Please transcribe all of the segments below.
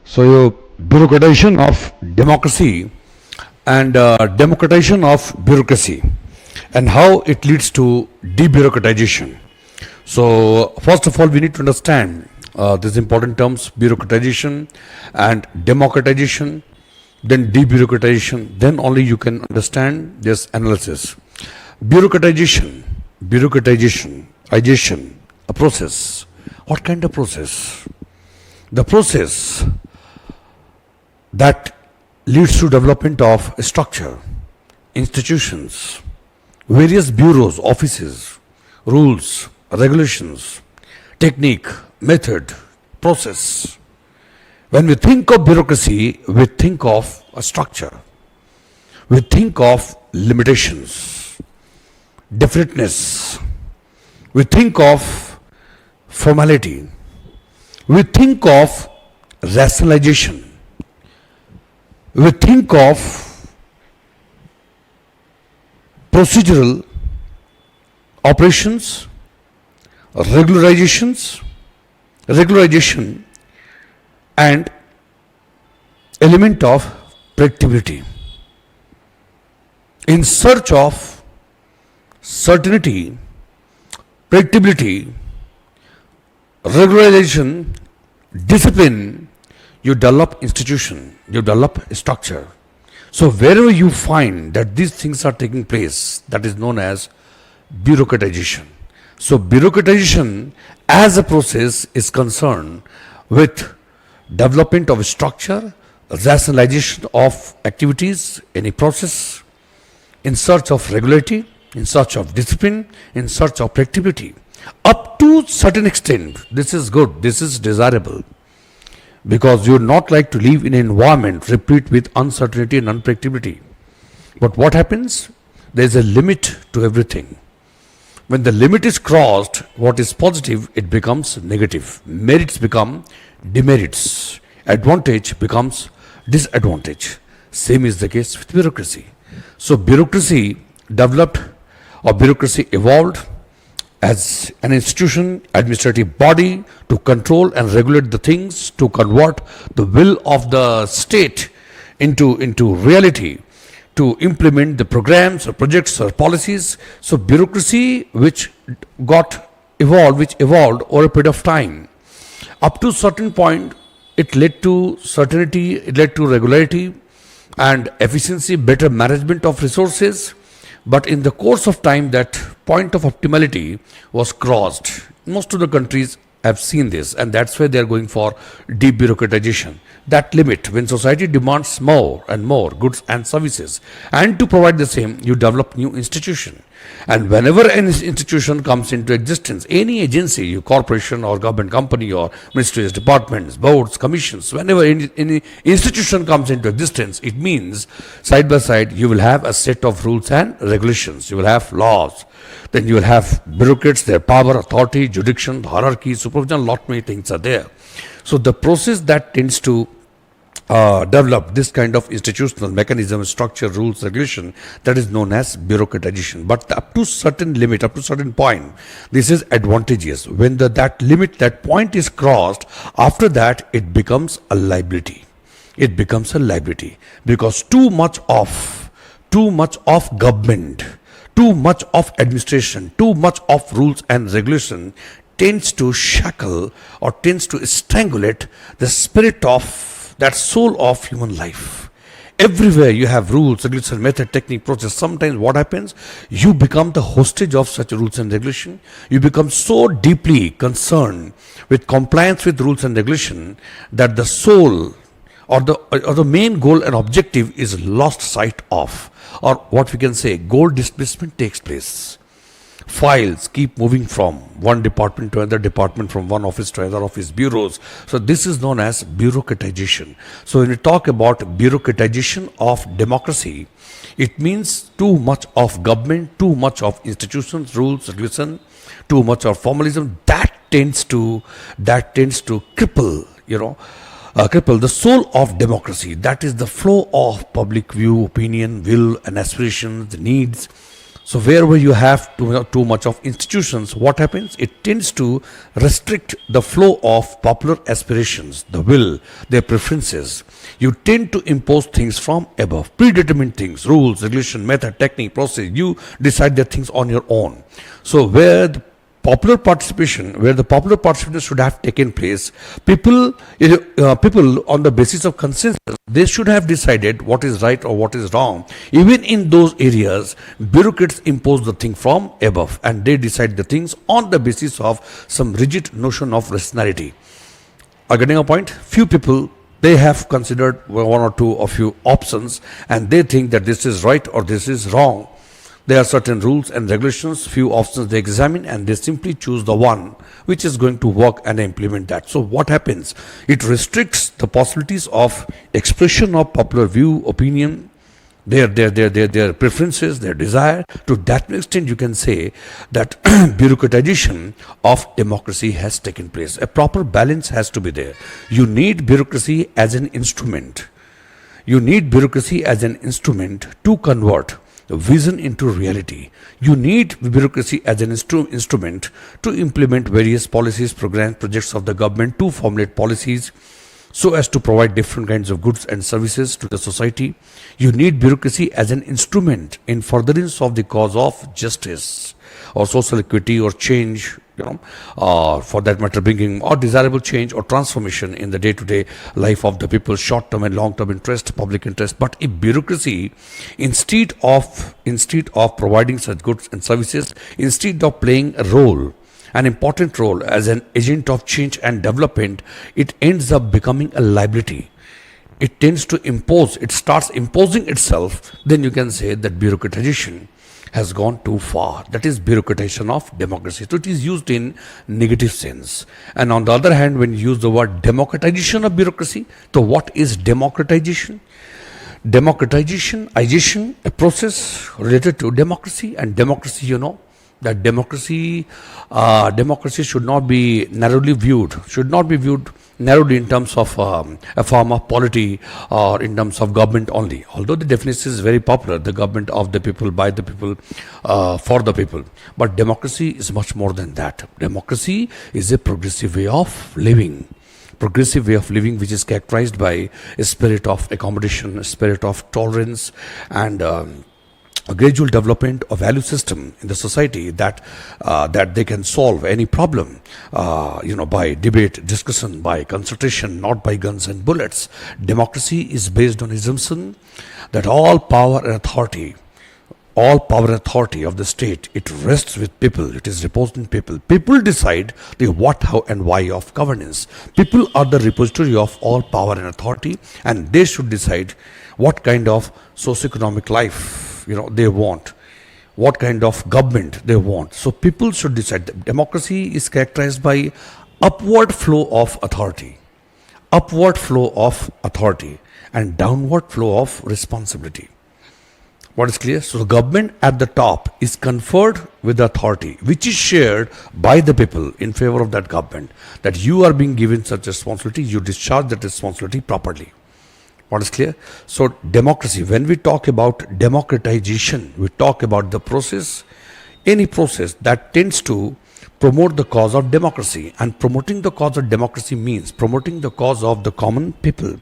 Bureaucratization of democracy and democratization of bureaucracy and how it leads to debureaucratization. So, first of all, we need to understand these important terms bureaucratization and democratization, then debureaucratization, then only you can understand this analysis. Bureaucratization, bureaucratization, a process. What kind of process? The process that leads to development of structure, institutions, various bureaus, offices, rules, regulations, technique, method, process. When we think of bureaucracy, we think of a structure. We think of limitations, definiteness. We think of formality. We think of rationalization. We think of procedural operations, regularization, and element of predictability. In search of certainty, predictability, regularization, discipline, you develop institution, you develop structure. So wherever you find that these things are taking place, that is known as bureaucratization. So bureaucratization as a process is concerned with development of structure, rationalization of activities, any process, in search of regularity, in search of discipline, in search of predictability. Up to certain extent, this is good, this is desirable, because you would not like to live in an environment replete with uncertainty and unpredictability. But what happens? There is a limit to everything. When the limit is crossed, what is positive, it becomes negative. Merits become demerits. Advantage becomes disadvantage. Same is the case with bureaucracy. So bureaucracy developed or bureaucracy evolved as an institution, administrative body to control and regulate the things, to convert the will of the state into reality, to implement the programs or projects or policies. So bureaucracy which evolved over a period of time. Up to certain point, it led to certainty, it led to regularity and efficiency, better management of resources. But in the course of time, that point of optimality was crossed. Most of the countries have seen this, and that's why they are going for debureaucratization. That limit, when society demands more and more goods and services, and to provide the same, you develop new institution. And whenever an institution comes into existence, any agency, you corporation or government company or ministries, departments, boards, commissions, whenever any institution comes into existence, it means side by side you will have a set of rules and regulations. You will have laws. Then you will have bureaucrats, their power, authority, jurisdiction, hierarchy, supervision, lot many things are there. So the process that tends to develop this kind of institutional mechanism, structure, rules, regulation, that is known as bureaucratization. But up to certain limit, up to certain point, this is advantageous. When that limit, that point is crossed, after that it becomes a liability. It becomes a liability because too much of government, too much of administration, too much of rules and regulation tends to shackle or tends to strangulate the spirit of that soul of human life. Everywhere you have rules, regulations, method, technique, process. Sometimes what happens? You become the hostage of such rules and regulation. You become so deeply concerned with compliance with rules and regulation that the soul or the main goal and objective is lost sight of, or what we can say, goal displacement takes place. Files keep moving from one department to another department, from one office to another office, bureaus. So this is known as bureaucratization. So when we talk about bureaucratization of democracy, it means too much of government, too much of institutions, rules, regulation, too much of formalism. That tends to cripple, cripple the soul of democracy. That is the flow of public view, opinion, will and aspirations, the needs. So wherever you have too much of institutions, what happens? It tends to restrict the flow of popular aspirations, the will, their preferences. You tend to impose things from above, predetermined things, rules, regulation, method, technique, process. You decide the things on your own. So where the popular participation should have taken place, people on the basis of consensus, they should have decided what is right or what is wrong. Even in those areas, bureaucrats impose the thing from above, and they decide the things on the basis of some rigid notion of rationality. Are getting a point? Few people, they have considered one or two of few options, and they think that this is right or this is wrong. There are certain rules and regulations, few options they examine, and they simply choose the one which is going to work and implement that. So what happens? It restricts the possibilities of expression of popular view, opinion, their preferences, their desire. To that extent, you can say that bureaucratization of democracy has taken place. A proper balance has to be there. You need bureaucracy as an instrument. You need bureaucracy as an instrument to convert vision into reality. You need bureaucracy as an instrument to implement various policies, programs, projects of the government, to formulate policies so as to provide different kinds of goods and services to the society. You need bureaucracy as an instrument in furtherance of the cause of justice or social equity or change, or for that matter bringing or desirable change or transformation in the day-to-day life of the people, short-term and long-term interest, public interest. But if bureaucracy, instead of providing such goods and services, instead of playing a role, an important role as an agent of change and development, it ends up becoming a liability. It tends to impose, it starts imposing itself, then you can say that bureaucratization has gone too far. That is bureaucratization of democracy. So it is used in negative sense. And on the other hand, when you use the word democratization of bureaucracy, so what is democratization? Democratization, a process related to democracy, and democracy, that democracy should not be viewed narrowly in terms of a form of polity or in terms of government only. Although the definition is very popular, the government of the people, by the people, for the people. But democracy is much more than that. Democracy is a progressive way of living. Which is characterized by a spirit of accommodation, a spirit of tolerance, and a gradual development of value system in the society that they can solve any problem, by debate, discussion, by consultation, not by guns and bullets. Democracy is based on assumption that all power and authority of the state, it rests with people. It is reposed in people. People decide the what, how, and why of governance. People are the repository of all power and authority, and they should decide what kind of socioeconomic life they want, what kind of government they want. So people should decide. Democracy is characterized by upward flow of authority, and downward flow of responsibility. What is clear? So the government at the top is conferred with authority, which is shared by the people in favor of that government. That you are being given such responsibility, you discharge that responsibility properly. What is clear? So democracy, when we talk about democratization, we talk about the process, any process that tends to promote the cause of democracy. And promoting the cause of democracy means promoting the cause of the common people.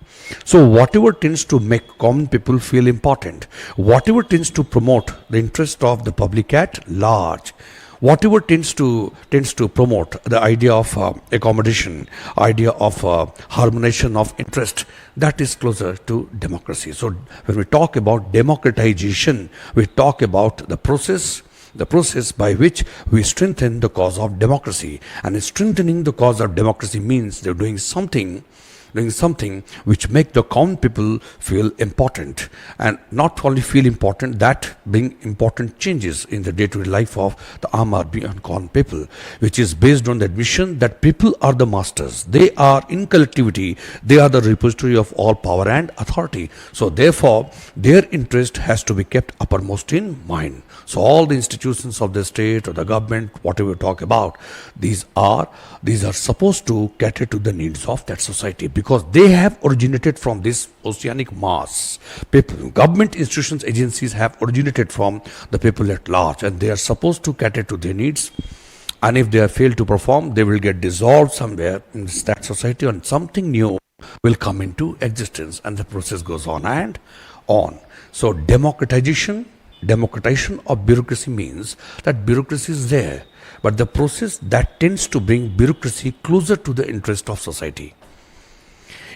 So whatever tends to make common people feel important, whatever tends to promote the interest of the public at large, whatever tends to promote the idea of accommodation, idea of harmonization of interest, that is closer to democracy. So when we talk about democratization, we talk about the process by which we strengthen the cause of democracy. And strengthening the cause of democracy means they're doing something which make the common people feel important, and not only feel important, that bring important changes in the day-to-day life of the Aam Aadmi and common people, which is based on the admission that people are the masters. They are in collectivity, they are the repository of all power and authority. So therefore their interest has to be kept uppermost in mind. So all the institutions of the state or the government, whatever we talk about, these are supposed to cater to the needs of that society, because they have originated from this oceanic mass. People, government institutions, agencies have originated from the people at large, and they are supposed to cater to their needs. And if they have failed to perform, they will get dissolved somewhere in that society, and something new will come into existence, and the process goes on and on. So democratization of bureaucracy means that bureaucracy is there, but the process that tends to bring bureaucracy closer to the interest of society.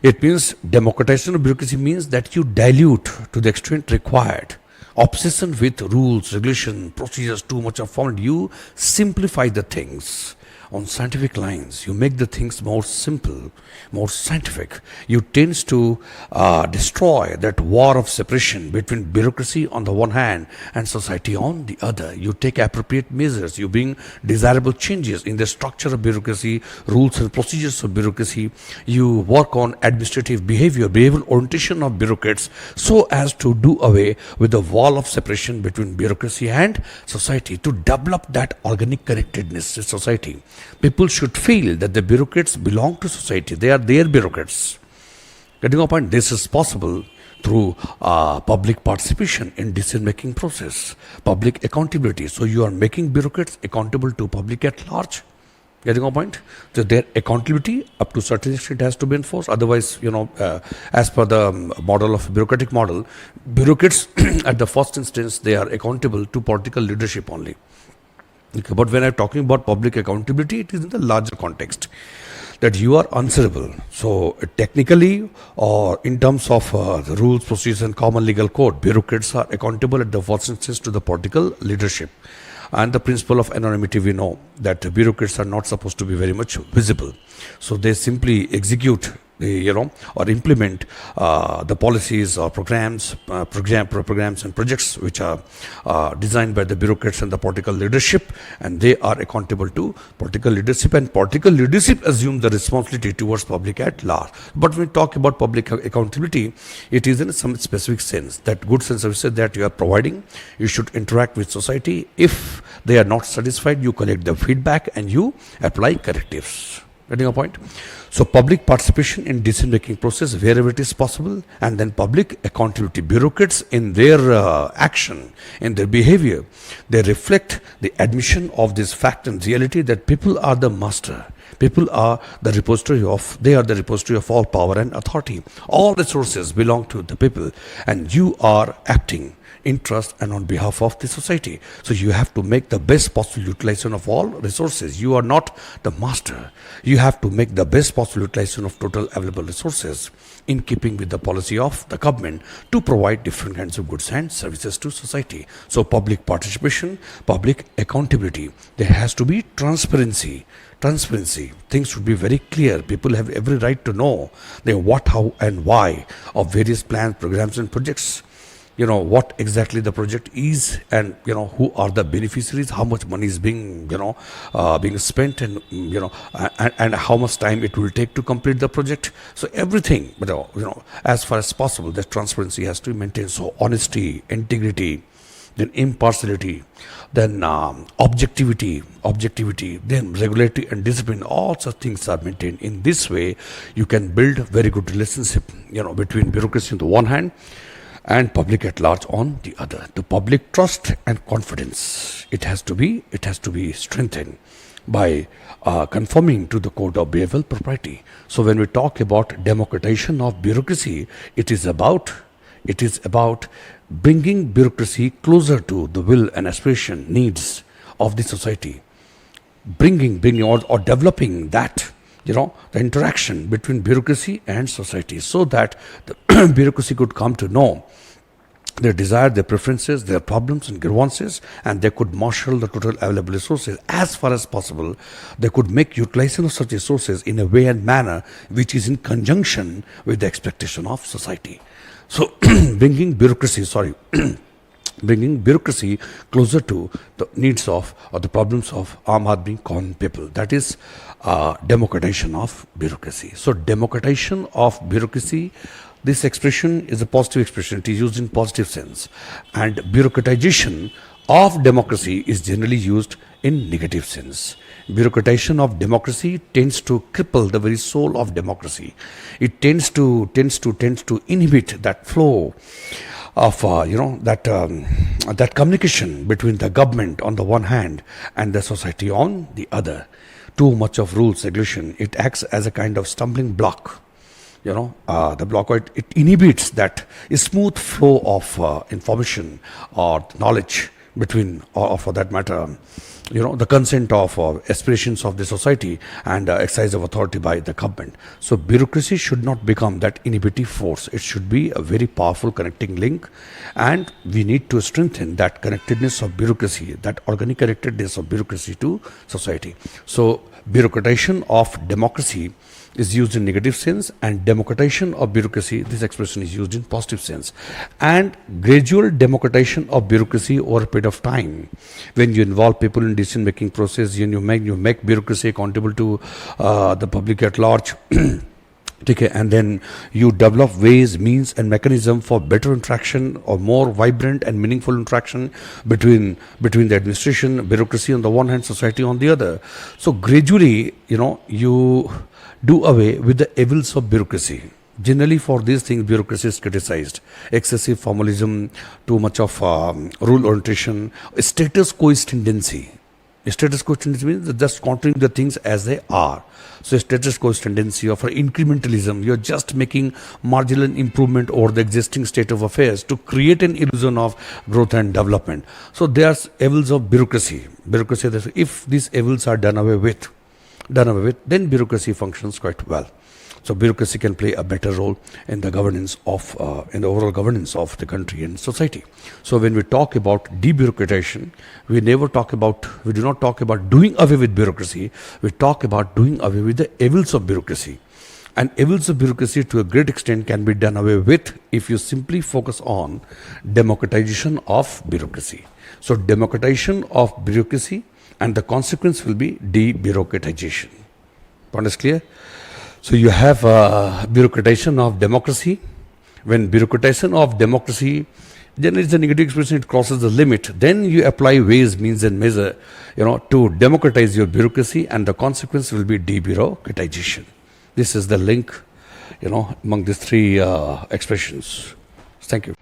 It means democratization of bureaucracy means that you dilute to the extent required obsession with rules, regulation, procedures, too much of formality. You simplify the things on scientific lines. You make the things more simple, more scientific. You tend to destroy that war of separation between bureaucracy on the one hand and society on the other. You take appropriate measures. You bring desirable changes in the structure of bureaucracy, rules and procedures of bureaucracy. You work on administrative behavioral orientation of bureaucrats so as to do away with the wall of separation between bureaucracy and society, to develop that organic connectedness in society. People should feel that the bureaucrats belong to society. They are their bureaucrats. Getting a point? This is possible through public participation in decision-making process, public accountability. So you are making bureaucrats accountable to public at large. Getting a point? So their accountability up to certain extent has to be enforced. Otherwise, as per the model of bureaucratic model, bureaucrats at the first instance, they are accountable to political leadership only. Okay, but when I'm talking about public accountability, it is in the larger context that you are answerable. So technically, or in terms of the rules, procedures and common legal code, bureaucrats are accountable at the first instance to the political leadership. And the principle of anonymity, we know that bureaucrats are not supposed to be very much visible. So they simply execute or implement the policies or programs and projects which are designed by the bureaucrats and the political leadership, and they are accountable to political leadership, and political leadership assume the responsibility towards public at large. But when we talk about public accountability, it is in some specific sense, that goods and services that you are providing, you should interact with society. If they are not satisfied, you collect the feedback and you apply correctives. Getting a point? So public participation in decision-making process wherever it is possible, and then public accountability. Bureaucrats in their action, in their behavior, they reflect the admission of this fact and reality that people are the master. People are the repository of all power and authority. All resources belong to the people, and you are acting in trust and on behalf of the society. So you have to make the best possible utilization of all resources. You are not the master. You have to make the best possible utilization of total available resources in keeping with the policy of the government to provide different kinds of goods and services to society. So public participation, public accountability. There has to be transparency. Things should be very clear. People have every right to know the what, how and why of various plans, programs and projects. What exactly the project is, and who are the beneficiaries, how much money is being spent, and and how much time it will take to complete the project. So everything, as far as possible, that transparency has to be maintained. So honesty, integrity, then impartiality, then objectivity, then regularity and discipline, all such things are maintained. In this way, you can build very good relationship, between bureaucracy on the one hand and public at large on the other. The public trust and confidence, it has to be strengthened by conforming to the code of behavioral propriety. So when we talk about democratization of bureaucracy, it is about bringing bureaucracy closer to the will and aspiration needs of the society, bringing or developing that the interaction between bureaucracy and society, so that the bureaucracy could come to know their desire, their preferences, their problems and grievances, and they could marshal the total available resources as far as possible. They could make utilization of such resources in a way and manner which is in conjunction with the expectation of society. So bringing bureaucracy closer to the needs of or the problems of Aam Aadmi common people. That is democratization of bureaucracy. So democratization of bureaucracy, this expression is a positive expression. It is used in positive sense. And bureaucratization of democracy is generally used in negative sense. Bureaucratization of democracy tends to cripple the very soul of democracy. It tends to inhibit that flow of that communication between the government on the one hand and the society on the other. Too much of rules regulation, it acts as a kind of stumbling block. The block, it inhibits that smooth flow of information or knowledge between, or for that matter, the consent of aspirations of the society and exercise of authority by the government. So bureaucracy should not become that inhibitive force. It should be a very powerful connecting link, and we need to strengthen that connectedness of bureaucracy, that organic connectedness of bureaucracy to society. So bureaucratization of democracy is used in negative sense, and democratization of bureaucracy, this expression is used in positive sense. And gradual democratization of bureaucracy over a period of time, when you involve people in decision making process, you make bureaucracy accountable to the public at large. Okay, and then you develop ways, means and mechanism for better interaction or more vibrant and meaningful interaction between the administration, bureaucracy on the one hand, society on the other. So gradually, you do away with the evils of bureaucracy. Generally, for these things, bureaucracy is criticized. Excessive formalism, too much of rule orientation, status quo tendency. Status quo tendency means just countering the things as they are. So status quo tendency of incrementalism, you're just making marginal improvement over the existing state of affairs to create an illusion of growth and development. So there's evils of bureaucracy. If these evils are done away with, then bureaucracy functions quite well. So bureaucracy can play a better role in the governance of, in the overall governance of the country and society. So when we talk about debureaucratization, we do not talk about doing away with bureaucracy. We talk about doing away with the evils of bureaucracy. And evils of bureaucracy to a great extent can be done away with if you simply focus on democratization of bureaucracy. So democratization of bureaucracy, and the consequence will be debureaucratization. Point is clear? So you have bureaucratization of democracy. When bureaucratization of democracy generates a negative expression, it crosses the limit. Then you apply ways, means and measure, to democratize your bureaucracy, and the consequence will be debureaucratization. This is the link, among these three expressions. Thank you.